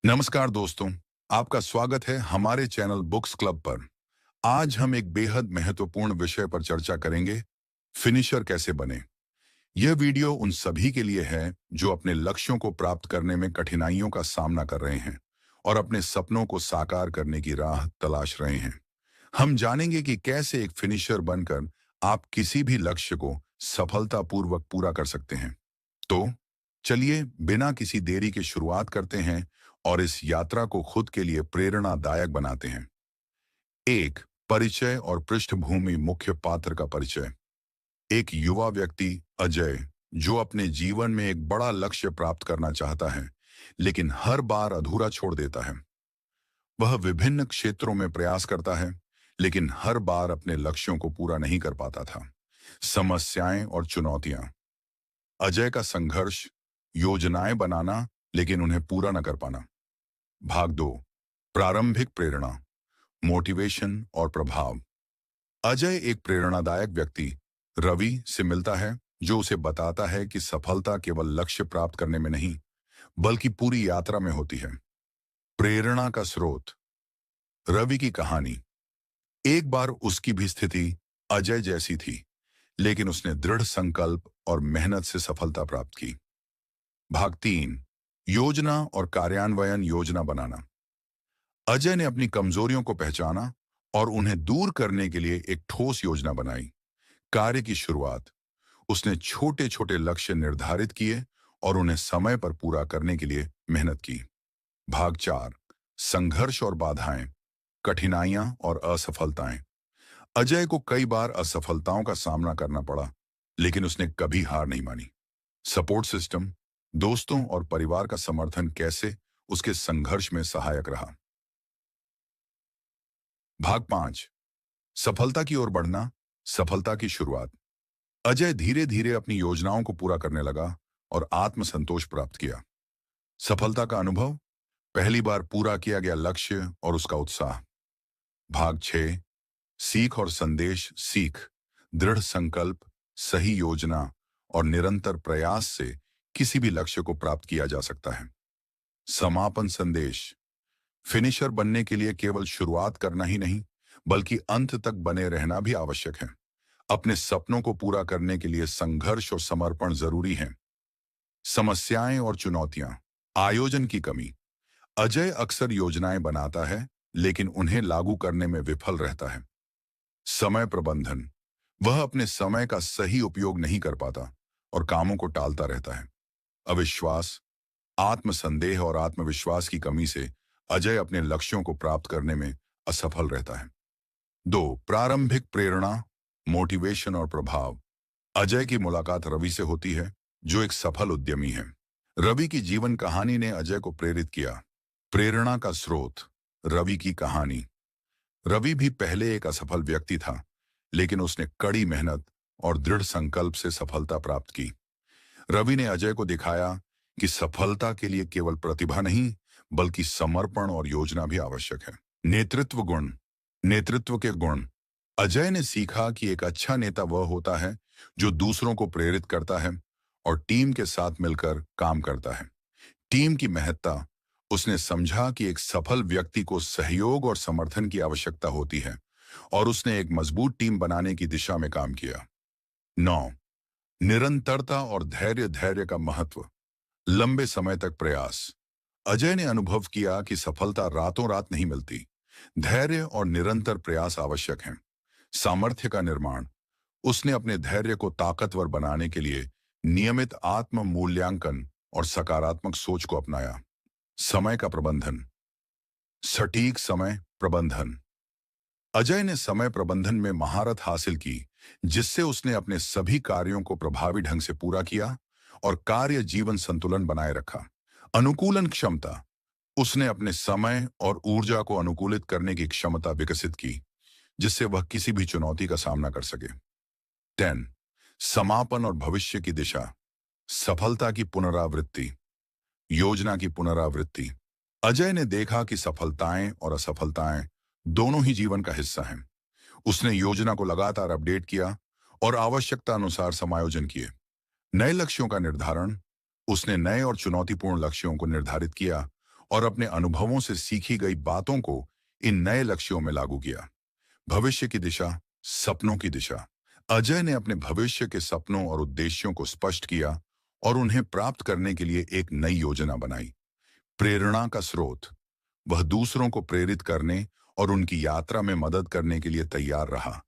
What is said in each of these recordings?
नमस्कार दोस्तों, आपका स्वागत है हमारे चैनल बुक्स क्लब पर। आज हम एक बेहद महत्वपूर्ण विषय पर चर्चा करेंगे, फिनिशर कैसे बने। यह वीडियो उन सभी के लिए है जो अपने लक्ष्यों को प्राप्त करने में कठिनाइयों का सामना कर रहे हैं और अपने सपनों को साकार करने की राह तलाश रहे हैं। हम जानेंगे कि कैसे एक फिनिशर बनकर आप किसी भी लक्ष्य को सफलतापूर्वक पूरा कर सकते हैं। तो चलिए बिना किसी देरी के शुरुआत करते हैं और इस यात्रा को खुद के लिए प्रेरणादायक बनाते हैं। एक, परिचय और पृष्ठभूमि। मुख्य पात्र का परिचय। एक युवा व्यक्ति अजय, जो अपने जीवन में एक बड़ा लक्ष्य प्राप्त करना चाहता है लेकिन हर बार अधूरा छोड़ देता है। वह विभिन्न क्षेत्रों में प्रयास करता है लेकिन हर बार अपने लक्ष्यों को पूरा नहीं कर पाता था। समस्याएं और चुनौतियां। अजय का संघर्ष, योजनाएं बनाना लेकिन उन्हें पूरा न कर पाना। भाग दो, प्रारंभिक प्रेरणा, मोटिवेशन और प्रभाव। अजय एक प्रेरणादायक व्यक्ति रवि से मिलता है जो उसे बताता है कि सफलता केवल लक्ष्य प्राप्त करने में नहीं बल्कि पूरी यात्रा में होती है। प्रेरणा का स्रोत। रवि की कहानी। एक बार उसकी भी स्थिति अजय जैसी थी लेकिन उसने दृढ़ संकल्प और मेहनत से सफलता प्राप्त की। भाग तीन, योजना और कार्यान्वयन। योजना बनाना। अजय ने अपनी कमजोरियों को पहचाना और उन्हें दूर करने के लिए एक ठोस योजना बनाई। कार्य की शुरुआत। उसने छोटे छोटे लक्ष्य निर्धारित किए और उन्हें समय पर पूरा करने के लिए मेहनत की। भाग चार, संघर्ष और बाधाएं, कठिनाइयां और असफलताएं। अजय को कई बार असफलताओं का सामना करना पड़ा लेकिन उसने कभी हार नहीं मानी। Support system. दोस्तों और परिवार का समर्थन कैसे उसके संघर्ष में सहायक रहा। भाग पांच, सफलता की ओर बढ़ना, सफलता की शुरुआत। अजय धीरे धीरे अपनी योजनाओं को पूरा करने लगा और आत्मसंतोष प्राप्त किया। सफलता का अनुभव। पहली बार पूरा किया गया लक्ष्य और उसका उत्साह। भाग छह, सीख और संदेश। सीख। दृढ़ संकल्प, सही योजना और निरंतर प्रयास से किसी भी लक्ष्य को प्राप्त किया जा सकता है। समापन संदेश। फिनिशर बनने के लिए केवल शुरुआत करना ही नहीं बल्कि अंत तक बने रहना भी आवश्यक है। अपने सपनों को पूरा करने के लिए संघर्ष और समर्पण जरूरी है। समस्याएं और चुनौतियां। आयोजन की कमी। अजय अक्सर योजनाएं बनाता है लेकिन उन्हें लागू करने में विफल रहता है। समय प्रबंधन। वह अपने समय का सही उपयोग नहीं कर पाता और कामों को टालता रहता है। अविश्वास, आत्मसंदेह और आत्मविश्वास की कमी से अजय अपने लक्ष्यों को प्राप्त करने में असफल रहता है। दो, प्रारंभिक प्रेरणा, मोटिवेशन और प्रभाव। अजय की मुलाकात रवि से होती है जो एक सफल उद्यमी है। रवि की जीवन कहानी ने अजय को प्रेरित किया। प्रेरणा का स्रोत। रवि की कहानी। रवि भी पहले एक असफल व्यक्ति था लेकिन उसने कड़ी मेहनत और दृढ़ संकल्प से सफलता प्राप्त की। रवि ने अजय को दिखाया कि सफलता के लिए केवल प्रतिभा नहीं बल्कि समर्पण और योजना भी आवश्यक है। नेतृत्व गुण। नेतृत्व के गुण। अजय ने सीखा कि एक अच्छा नेता वह होता है जो दूसरों को प्रेरित करता है और टीम के साथ मिलकर काम करता है। टीम की महत्ता। उसने समझा कि एक सफल व्यक्ति को सहयोग और समर्थन की आवश्यकता होती है और उसने एक मजबूत टीम बनाने की दिशा में काम किया। 9, निरंतरता और धैर्य। धैर्य का महत्व। लंबे समय तक प्रयास। अजय ने अनुभव किया कि सफलता रातों रात नहीं मिलती। धैर्य और निरंतर प्रयास आवश्यक हैं। सामर्थ्य का निर्माण। उसने अपने धैर्य को ताकतवर बनाने के लिए नियमित आत्म मूल्यांकन और सकारात्मक सोच को अपनाया। समय का प्रबंधन। सटीक समय प्रबंधन। अजय ने समय प्रबंधन में महारत हासिल की जिससे उसने अपने सभी कार्यों को प्रभावी ढंग से पूरा किया और कार्य जीवन संतुलन बनाए रखा। अनुकूलन क्षमता। उसने अपने समय और ऊर्जा को अनुकूलित करने की क्षमता विकसित की जिससे वह किसी भी चुनौती का सामना कर सके। 10, समापन और भविष्य की दिशा। सफलता की पुनरावृत्ति। योजना की पुनरावृत्ति। अजय ने देखा कि सफलताएं और असफलताएं दोनों ही जीवन का हिस्सा हैं। उसने योजना को लगातार अपडेट किया और आवश्यकता अनुसार समायोजन किए। नए लक्ष्यों का निर्धारण। उसने नए और चुनौतीपूर्ण लक्ष्यों को निर्धारित किया और अपने अनुभवों से सीखी गई बातों को इन नए लक्ष्यों में लागू किया। भविष्य की दिशा, सपनों की दिशा। अजय ने अपने भविष्य के सपनों और उद्देश्यों को स्पष्ट किया और उन्हें प्राप्त करने के लिए एक नई योजना बनाई। प्रेरणा का स्रोत। वह दूसरों को प्रेरित करने और उनकी यात्रा में मदद करने के लिए तैयार रहा,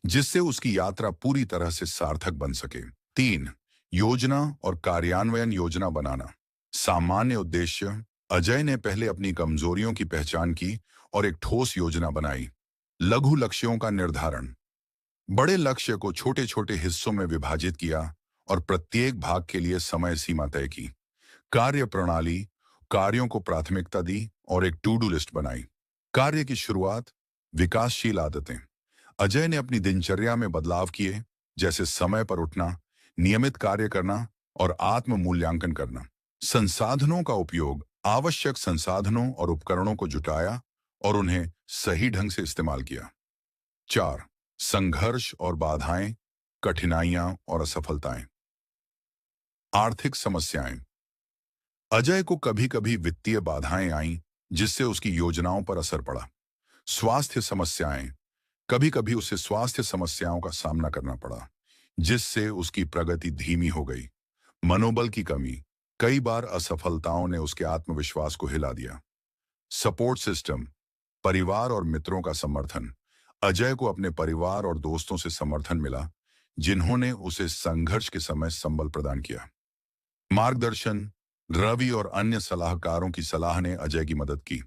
जिससे उसकी यात्रा पूरी तरह से सार्थक बन सके। 3. योजना और कार्यान्वयन योजना बनाना। सामान्य उद्देश्य। अजय ने पहले अपनी कमजोरियों की पहचान की और एक ठोस योजना बनाई। लघु लक्ष्यों का निर्धारण। बड़े लक्ष्य को छोटे छोटे हिस्सों में विभाजित किया और प्रत्येक भाग के लिए समय सीमा तय की। कार्य प्रणाली। कार्यों को प्राथमिकता दी और एक टू डू लिस्ट बनाई। कार्य की शुरुआत। विकासशील आदतें। अजय ने अपनी दिनचर्या में बदलाव किए, जैसे समय पर उठना, नियमित कार्य करना और आत्म मूल्यांकन करना। संसाधनों का उपयोग। आवश्यक संसाधनों और उपकरणों को जुटाया और उन्हें सही ढंग से इस्तेमाल किया। 4. संघर्ष और बाधाएं, कठिनाइयां और असफलताएं। आर्थिक समस्याएं। अजय को कभी कभी वित्तीय बाधाएं आईं, जिससे उसकी योजनाओं पर असर पड़ा। स्वास्थ्य समस्याएं। कभी कभी उसे स्वास्थ्य समस्याओं का सामना करना पड़ा, जिससे उसकी प्रगति धीमी हो गई। मनोबल की कमी। कई बार असफलताओं ने उसके आत्मविश्वास को हिला दिया। Support system. परिवार और मित्रों का समर्थन। अजय को अपने परिवार और दोस्तों से समर्थन मिला, जिन्होंने उसे संघर्ष के समय संबल प्रदान किया। मार्गदर्शन। रवि और अन्य सलाहकारों की सलाह ने अजय की मदद की।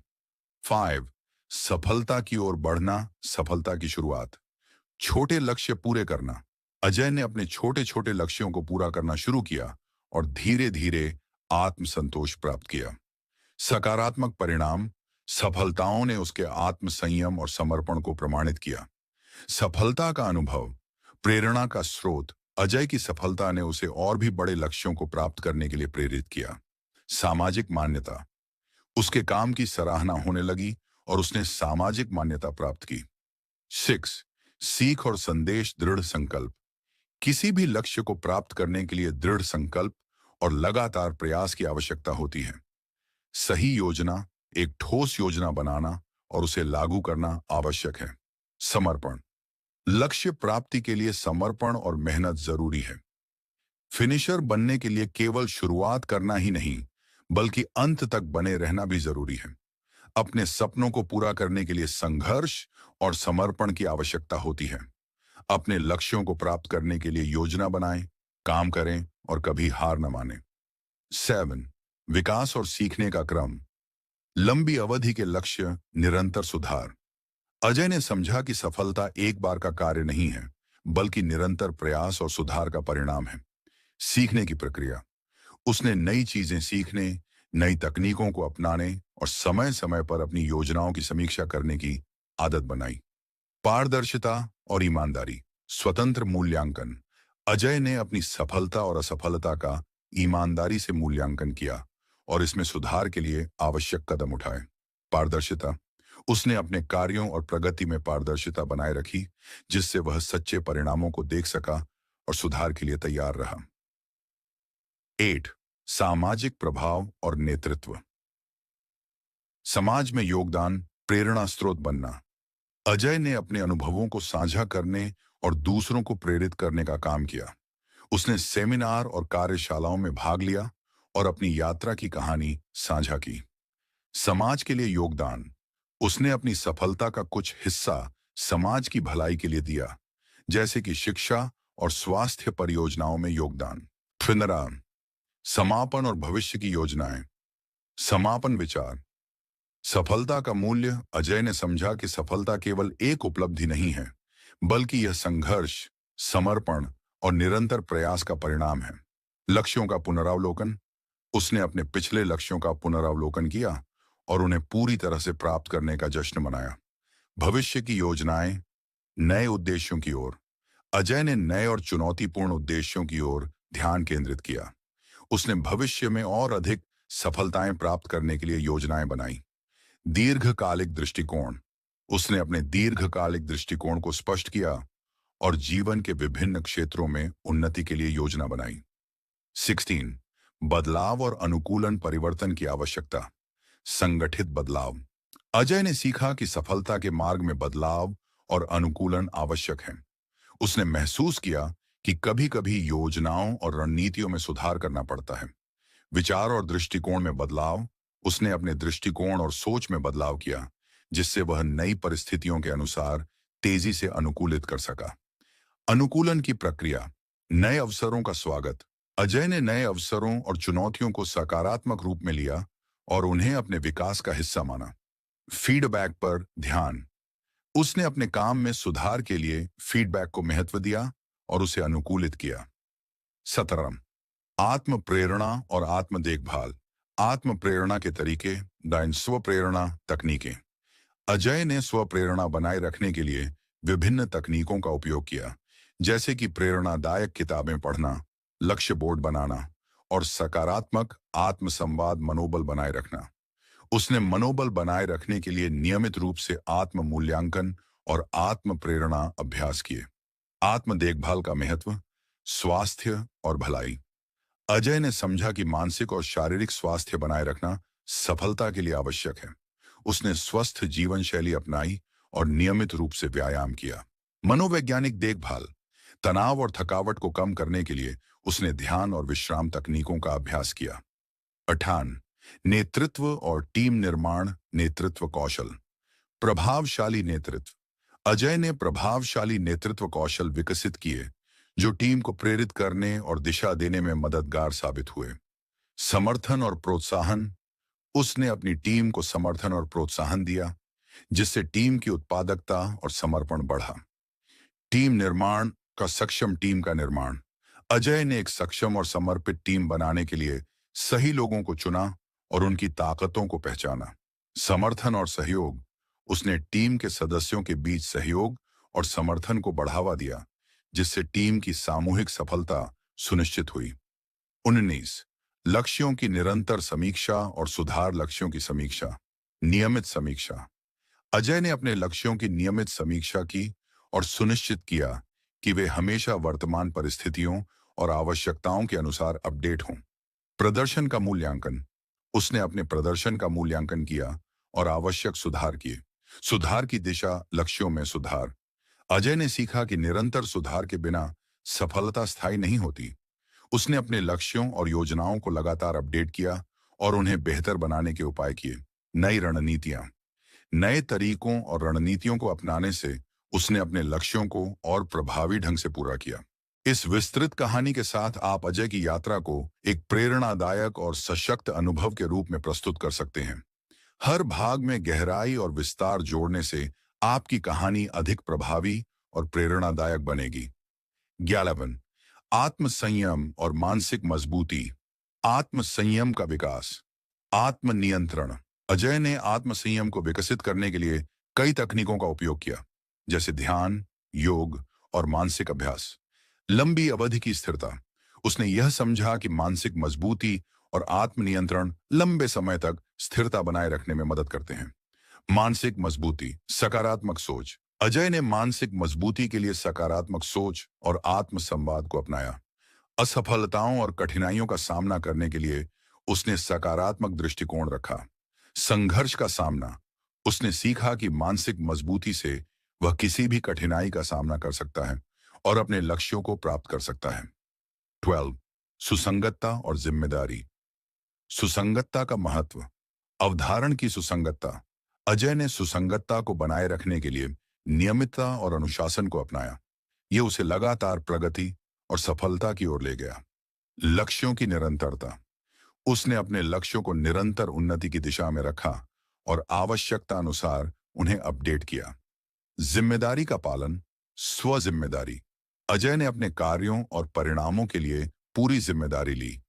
5. सफलता की ओर बढ़ना, सफलता की शुरुआत। छोटे लक्ष्य पूरे करना। अजय ने अपने छोटे छोटे लक्ष्यों को पूरा करना शुरू किया और धीरे धीरे आत्मसंतोष प्राप्त किया। सकारात्मक परिणाम। सफलताओं ने उसके आत्म संयम और समर्पण को प्रमाणित किया। सफलता का अनुभव। प्रेरणा का स्रोत। अजय की सफलता ने उसे और भी बड़े लक्ष्यों को प्राप्त करने के लिए प्रेरित किया। सामाजिक मान्यता। उसके काम की सराहना होने लगी और उसने सामाजिक मान्यता प्राप्त की। 6. सीख और संदेश, दृढ़ संकल्प। किसी भी लक्ष्य को प्राप्त करने के लिए दृढ़ संकल्प और लगातार प्रयास की आवश्यकता होती है। सही योजना, एक ठोस योजना बनाना और उसे लागू करना आवश्यक है। समर्पण। लक्ष्य प्राप्ति के लिए समर्पण और मेहनत जरूरी है। फिनिशर बनने के लिए केवल शुरुआत करना ही नहीं, बल्कि अंत तक बने रहना भी जरूरी है। अपने सपनों को पूरा करने के लिए संघर्ष और समर्पण की आवश्यकता होती है। अपने लक्ष्यों को प्राप्त करने के लिए योजना बनाएं, काम करें और कभी हार न मानें। 7. विकास और सीखने का क्रम। लंबी अवधि के लक्ष्य, निरंतर सुधार। अजय ने समझा कि सफलता एक बार का कार्य नहीं है, बल्कि निरंतर प्रयास और सुधार का परिणाम है। सीखने की प्रक्रिया। उसने नई चीजें सीखने, नई तकनीकों को अपनाने और समय समय पर अपनी योजनाओं की समीक्षा करने की आदत बनाई। पारदर्शिता और ईमानदारी। स्वतंत्र मूल्यांकन। अजय ने अपनी सफलता और असफलता का ईमानदारी से मूल्यांकन किया और इसमें सुधार के लिए आवश्यक कदम उठाए। पारदर्शिता। उसने अपने कार्यों और प्रगति में पारदर्शिता बनाए रखी, जिससे वह सच्चे परिणामों को देख सका और सुधार के लिए तैयार रहा। 8. सामाजिक प्रभाव और नेतृत्व। समाज में योगदान, प्रेरणा स्रोत बनना। अजय ने अपने अनुभवों को साझा करने और दूसरों को प्रेरित करने का काम किया। उसने सेमिनार और कार्यशालाओं में भाग लिया और अपनी यात्रा की कहानी साझा की। समाज के लिए योगदान। उसने अपनी सफलता का कुछ हिस्सा समाज की भलाई के लिए दिया, जैसे कि शिक्षा और स्वास्थ्य परियोजनाओं में योगदान। फिनरा। समापन और भविष्य की योजनाएं। समापन विचार। सफलता का मूल्य। अजय ने समझा कि सफलता केवल एक उपलब्धि नहीं है, बल्कि यह संघर्ष, समर्पण और निरंतर प्रयास का परिणाम है। लक्ष्यों का पुनरावलोकन। उसने अपने पिछले लक्ष्यों का पुनरावलोकन किया और उन्हें पूरी तरह से प्राप्त करने का जश्न मनाया। भविष्य की योजनाएं, नए उद्देश्यों की ओर। अजय ने नए और चुनौतीपूर्ण उद्देश्यों की ओर ध्यान केंद्रित किया। उसने भविष्य में और अधिक सफलताएं प्राप्त करने के लिए योजनाएं बनाई। दीर्घकालिक दृष्टिकोण। उसने अपने दीर्घकालिक दृष्टिकोण को स्पष्ट किया और जीवन के विभिन्न क्षेत्रों में उन्नति के लिए योजना बनाई। 16. बदलाव और अनुकूलन, परिवर्तन की आवश्यकता। संगठित बदलाव। अजय ने सीखा कि सफलता के मार्ग में बदलाव और अनुकूलन आवश्यक है। उसने महसूस किया कि कभी-कभी योजनाओं और रणनीतियों में सुधार करना पड़ता है। विचार और दृष्टिकोण में बदलाव। उसने अपने दृष्टिकोण और सोच में बदलाव किया, जिससे वह नई परिस्थितियों के अनुसार तेजी से अनुकूलित कर सका। अनुकूलन की प्रक्रिया। नए अवसरों का स्वागत। अजय ने नए अवसरों और चुनौतियों को सकारात्मक रूप में लिया और उन्हें अपने विकास का हिस्सा माना। फीडबैक पर ध्यान। उसने अपने काम में सुधार के लिए फीडबैक को महत्व दिया और उसे अनुकूलित किया। 17 आत्म प्रेरणा और आत्म देखभाल। आत्म प्रेरणा के तरीके। दाइन स्व प्रेरणा तकनीकें। अजय ने स्व प्रेरणा बनाए रखने के लिए विभिन्न तकनीकों का उपयोग किया, जैसे कि प्रेरणादायक किताबें पढ़ना, लक्ष्य बोर्ड बनाना और सकारात्मक आत्म संवाद मनोबल बनाए रखना। उसने मनोबल बनाए रखने के लिए नियमित रूप से आत्म मूल्यांकन और आत्म प्रेरणा अभ्यास किए। आत्म देखभाल का महत्व। स्वास्थ्य और भलाई। अजय ने समझा कि मानसिक और शारीरिक स्वास्थ्य बनाए रखना सफलता के लिए आवश्यक है। उसने स्वस्थ जीवन शैली अपनाई और नियमित रूप से व्यायाम किया। मनोवैज्ञानिक देखभाल। तनाव और थकावट को कम करने के लिए उसने ध्यान और विश्राम तकनीकों का अभ्यास किया। 18 नेतृत्व और टीम निर्माण। नेतृत्व कौशल। प्रभावशाली नेतृत्व। अजय ने प्रभावशाली नेतृत्व कौशल विकसित किए, जो टीम को प्रेरित करने और दिशा देने में मददगार साबित हुए। समर्थन और प्रोत्साहन। उसने अपनी टीम को समर्थन और प्रोत्साहन दिया, जिससे टीम की उत्पादकता और समर्पण बढ़ा। टीम निर्माण का सक्षम टीम का निर्माण। अजय ने एक सक्षम और समर्पित टीम बनाने के लिए सही लोगों को चुना और उनकी ताकतों को पहचाना। समर्थन और सहयोग। उसने टीम के सदस्यों के बीच सहयोग और समर्थन को बढ़ावा दिया, जिससे टीम की सामूहिक सफलता सुनिश्चित हुई। 19 लक्ष्यों की निरंतर समीक्षा और सुधार। लक्ष्यों की समीक्षा। नियमित समीक्षा। अजय ने अपने लक्ष्यों की नियमित समीक्षा की और सुनिश्चित किया कि वे हमेशा वर्तमान परिस्थितियों और आवश्यकताओं के अनुसार अपडेट हों। प्रदर्शन का मूल्यांकन। उसने अपने प्रदर्शन का मूल्यांकन किया और आवश्यक सुधार किए। सुधार की दिशा। लक्ष्यों में सुधार। अजय ने सीखा कि निरंतर सुधार के बिना सफलता स्थायी नहीं होती। उसने अपने लक्ष्यों और योजनाओं को लगातार अपडेट किया और उन्हें बेहतर बनाने के उपाय किए। नई रणनीतियां। नए तरीकों और रणनीतियों को अपनाने से उसने अपने लक्ष्यों को और प्रभावी ढंग से पूरा किया। इस विस्तृत कहानी के साथ आप अजय की यात्रा को एक प्रेरणादायक और सशक्त अनुभव के रूप में प्रस्तुत कर सकते हैं। हर भाग में गहराई और विस्तार जोड़ने से आपकी कहानी अधिक प्रभावी और प्रेरणादायक बनेगी। 11 आत्मसंयम और मानसिक मजबूती। आत्मसंयम का विकास। आत्मनियंत्रण। अजय ने आत्मसंयम को विकसित करने के लिए कई तकनीकों का उपयोग किया, जैसे ध्यान, योग और मानसिक अभ्यास। लंबी अवधि की स्थिरता। उसने यह समझा कि मानसिक मजबूती और आत्मनियंत्रण लंबे समय तक स्थिरता बनाए रखने में मदद करते हैं। मानसिक मजबूती। सकारात्मक सोच। अजय ने मानसिक मजबूती के लिए सकारात्मक सोच और आत्म संवाद को अपनाया। असफलताओं और कठिनाइयों का सामना करने के लिए उसने सकारात्मक दृष्टिकोण रखा। संघर्ष का सामना। उसने सीखा कि मानसिक मजबूती से वह किसी भी कठिनाई का सामना कर सकता है और अपने लक्ष्यों को प्राप्त कर सकता है। 12 सुसंगतता और जिम्मेदारी। सुसंगतता का महत्व। अवधारण की सुसंगतता। अजय ने सुसंगतता को बनाए रखने के लिए नियमितता और अनुशासन को अपनाया। यह उसे लगातार प्रगति और सफलता की ओर ले गया। लक्ष्यों की निरंतरता। उसने अपने लक्ष्यों को निरंतर उन्नति की दिशा में रखा और आवश्यकता अनुसार उन्हें अपडेट किया। जिम्मेदारी का पालन। स्व जिम्मेदारी। अजय ने अपने कार्यों और परिणामों के लिए पूरी जिम्मेदारी ली।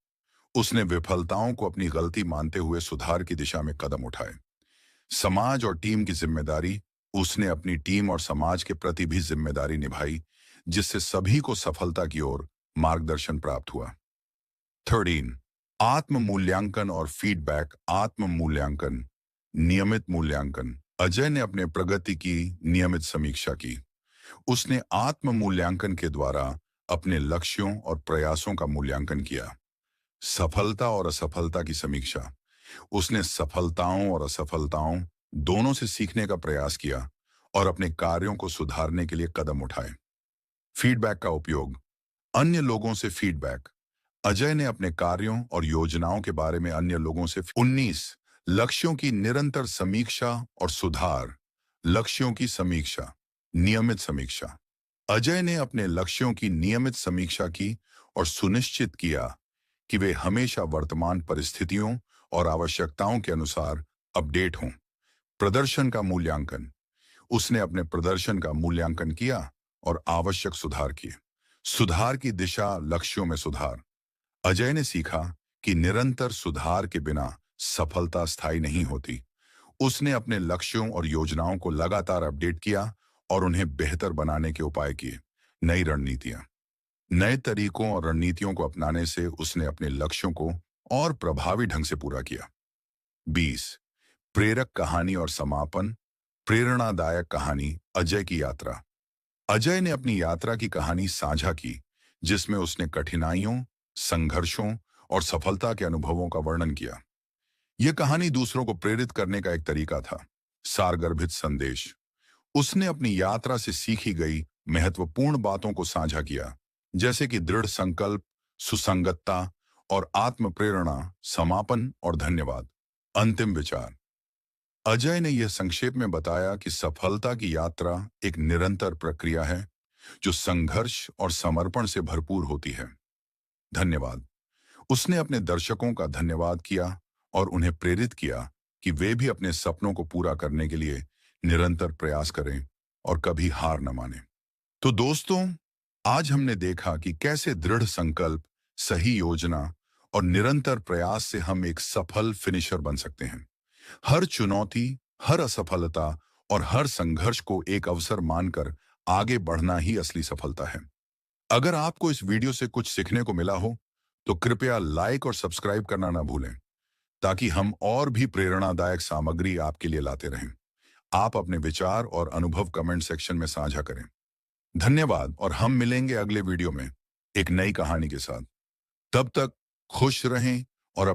उसने विफलताओं को अपनी गलती मानते हुए सुधार की दिशा में कदम उठाए। समाज और टीम की जिम्मेदारी। उसने अपनी टीम और समाज के प्रति भी जिम्मेदारी निभाई, जिससे सभी को सफलता की ओर मार्गदर्शन प्राप्त हुआ। 13 आत्म मूल्यांकन और फीडबैक। आत्म मूल्यांकन। नियमित मूल्यांकन। अजय ने अपने प्रगति की नियमित समीक्षा की। उसने आत्म मूल्यांकन के द्वारा अपने लक्ष्यों और प्रयासों का मूल्यांकन किया। सफलता और असफलता की समीक्षा। उसने सफलताओं और असफलताओं दोनों से सीखने का प्रयास किया और अपने कार्यों को सुधारने के लिए कदम उठाए। फीडबैक का उपयोग। अन्य लोगों से फीडबैक। अजय ने अपने कार्यों और योजनाओं के बारे में अन्य लोगों से 19 लक्ष्यों की निरंतर समीक्षा और सुधार। लक्ष्यों की समीक्षा, नियमित समीक्षा। अजय ने अपने लक्ष्यों की नियमित समीक्षा की और सुनिश्चित किया कि वे हमेशा वर्तमान परिस्थितियों और आवश्यकताओं के अनुसार अपडेट हों। प्रदर्शन का मूल्यांकन। उसने अपने प्रदर्शन का मूल्यांकन किया और आवश्यक सुधार किए। सुधार की दिशा, लक्ष्यों में सुधार। अजय ने सीखा कि निरंतर सुधार के बिना सफलता स्थायी नहीं होती। उसने अपने लक्ष्यों और योजनाओं को लगातार अपडेट किया और उन्हें बेहतर बनाने के उपाय किए। नई रणनीतियां। नए तरीकों और रणनीतियों को अपनाने से उसने अपने लक्ष्यों को और प्रभावी ढंग से पूरा किया। 20 प्रेरक कहानी और समापन। प्रेरणादायक कहानी, अजय की यात्रा। अजय ने अपनी यात्रा की कहानी साझा की, जिसमें उसने कठिनाइयों, संघर्षों और सफलता के अनुभवों का वर्णन किया। यह कहानी दूसरों को प्रेरित करने का एक तरीका था। सारगर्भित संदेश। उसने अपनी यात्रा से सीखी गई महत्वपूर्ण बातों को साझा किया, जैसे कि दृढ़ संकल्प, सुसंगतता और आत्म प्रेरणा। समापन और धन्यवाद। अंतिम विचार। अजय ने यह संक्षेप में बताया कि सफलता की यात्रा एक निरंतर प्रक्रिया है जो संघर्ष और समर्पण से भरपूर होती है। धन्यवाद। उसने अपने दर्शकों का धन्यवाद किया और उन्हें प्रेरित किया कि वे भी अपने सपनों को पूरा करने के लिए निरंतर प्रयास करें और कभी हार न मानें। तो दोस्तों, आज हमने देखा कि कैसे दृढ़ संकल्प, सही योजना और निरंतर प्रयास से हम एक सफल फिनिशर बन सकते हैं। हर चुनौती, हर असफलता और हर संघर्ष को एक अवसर मानकर आगे बढ़ना ही असली सफलता है। अगर आपको इस वीडियो से कुछ सीखने को मिला हो, तो कृपया लाइक और सब्सक्राइब करना ना भूलें, ताकि हम और भी प्रेरणादायक सामग्री आपके लिए लाते रहें। आप अपने विचार और अनुभव कमेंट सेक्शन में साझा करें। धन्यवाद और हम मिलेंगे अगले वीडियो में एक नई कहानी के साथ। तब तक खुश रहें और